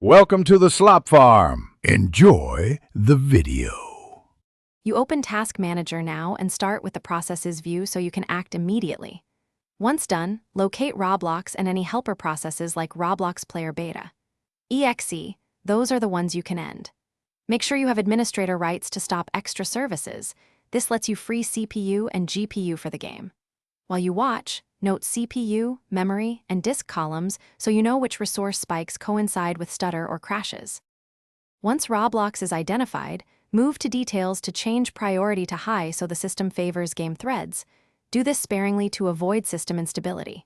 Welcome to the slop farm. Enjoy the video. You open Task Manager now and start with the processes view so you can act immediately. Once done, locate Roblox and any helper processes like Roblox Player Beta. EXE, those are the ones you can end. Make sure you have administrator rights to stop extra services. This lets you free CPU and GPU for the game. While you watch, note CPU, memory, and disk columns so you know which resource spikes coincide with stutter or crashes. Once Roblox is identified, move to details to change priority to high so the system favors game threads. Do this sparingly to avoid system instability.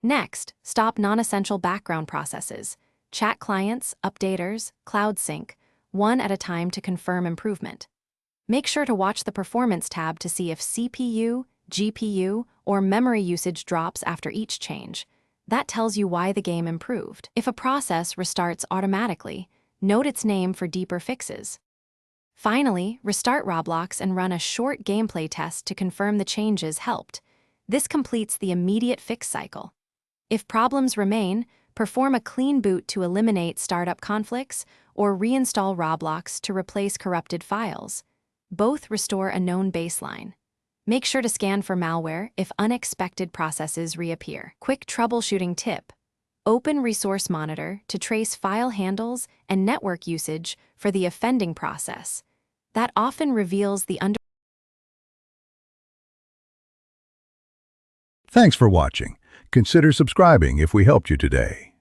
Next, stop non-essential background processes. Chat clients, updaters, cloud sync, one at a time to confirm improvement. Make sure to watch the Performance tab to see if CPU, GPU, or memory usage drops after each change. That tells you why the game improved. If a process restarts automatically, note its name for deeper fixes. Finally, restart Roblox and run a short gameplay test to confirm the changes helped. This completes the immediate fix cycle. If problems remain, perform a clean boot to eliminate startup conflicts or reinstall Roblox to replace corrupted files. Both restore a known baseline. Make sure to scan for malware if unexpected processes reappear. Quick troubleshooting tip: open Resource Monitor to trace file handles and network usage for the offending process. That often reveals the Thanks for watching. Consider subscribing if we helped you today.